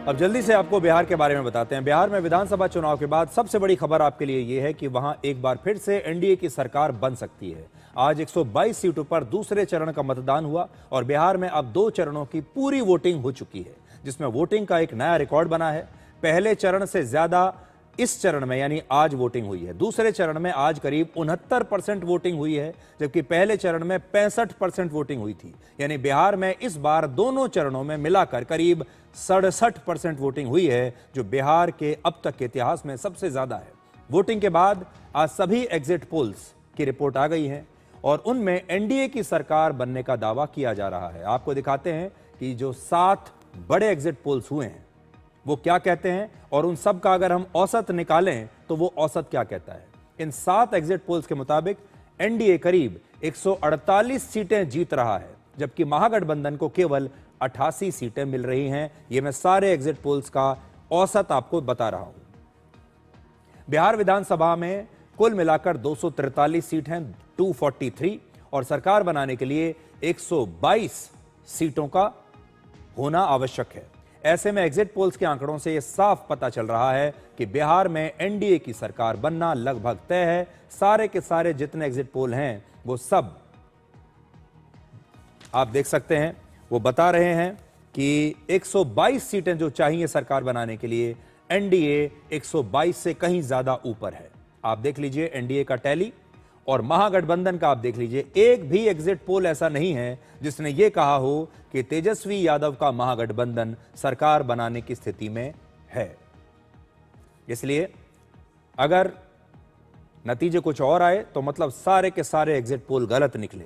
अब जल्दी से आपको बिहार के बारे में बताते हैं। बिहार में विधानसभा चुनाव के बाद सबसे बड़ी खबर आपके लिए यह है कि वहां एक बार फिर से एनडीए की सरकार बन सकती है। आज 122 सीटों पर दूसरे चरण का मतदान हुआ और बिहार में अब 2 चरणों की पूरी वोटिंग हो चुकी है, जिसमें वोटिंग का एक नया रिकॉर्ड बना है। पहले चरण से ज्यादा इस चरण में यानी आज वोटिंग हुई है। दूसरे चरण में आज करीब 69% वोटिंग हुई है, जबकि पहले चरण में 65% वोटिंग हुई थी। यानी बिहार में इस बार दोनों चरणों में मिलाकर करीब 67% वोटिंग हुई है, जो बिहार के अब तक के इतिहास में सबसे ज्यादा है। वोटिंग के बाद आज सभी एग्जिट पोल्स की रिपोर्ट आ गई है और उनमें एनडीए की सरकार बनने का दावा किया जा रहा है। आपको दिखाते हैं कि जो 7 बड़े एग्जिट पोल्स हुए हैं वो क्या कहते हैं और उन सब का अगर हम औसत निकालें तो वो औसत क्या कहता है। इन 7 एग्जिट पोल्स के मुताबिक एनडीए करीब 148 सीटें जीत रहा है, जबकि महागठबंधन को केवल 88 सीटें मिल रही हैं। ये मैं सारे एग्जिट पोल्स का औसत आपको बता रहा हूं। बिहार विधानसभा में कुल मिलाकर 243 सीट हैं, 243, और सरकार बनाने के लिए 122 सीटों का होना आवश्यक है। ऐसे में एग्जिट पोल्स के आंकड़ों से यह साफ पता चल रहा है कि बिहार में एनडीए की सरकार बनना लगभग तय है। सारे के सारे जितने एग्जिट पोल हैं वो सब आप देख सकते हैं, वो बता रहे हैं कि 122 सीटें जो चाहिए सरकार बनाने के लिए, एनडीए 122 से कहीं ज्यादा ऊपर है। आप देख लीजिए एनडीए का टैली और महागठबंधन का आप देख लीजिए। एक भी एग्जिट पोल ऐसा नहीं है जिसने यह कहा हो कि तेजस्वी यादव का महागठबंधन सरकार बनाने की स्थिति में है। इसलिए अगर नतीजे कुछ और आए तो मतलब सारे के सारे एग्जिट पोल गलत निकले,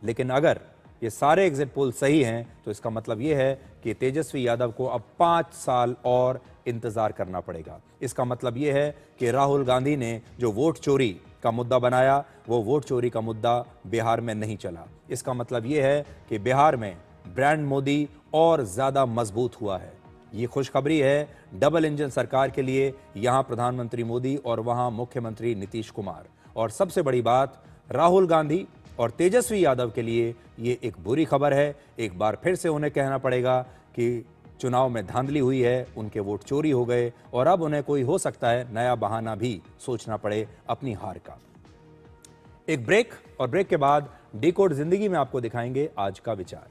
लेकिन अगर ये सारे एग्जिट पोल सही हैं तो इसका मतलब यह है कि तेजस्वी यादव को अब 5 साल और इंतजार करना पड़ेगा। इसका मतलब यह है कि राहुल गांधी ने जो वोट चोरी का मुद्दा बनाया वो वोट चोरी का मुद्दा बिहार में नहीं चला। इसका मतलब यह है कि बिहार में ब्रांड मोदी और ज्यादा मजबूत हुआ है। ये खुशखबरी है डबल इंजन सरकार के लिए, यहां प्रधानमंत्री मोदी और वहां मुख्यमंत्री नीतीश कुमार। और सबसे बड़ी बात, राहुल गांधी और तेजस्वी यादव के लिए ये एक बुरी खबर है। एक बार फिर से उन्हें कहना पड़ेगा कि चुनाव में धांधली हुई है, उनके वोट चोरी हो गए और अब उन्हें कोई हो सकता है नया बहाना भी सोचना पड़े अपनी हार का। एक ब्रेक, और ब्रेक के बाद डिकोड जिंदगी में आपको दिखाएंगे आज का विचार।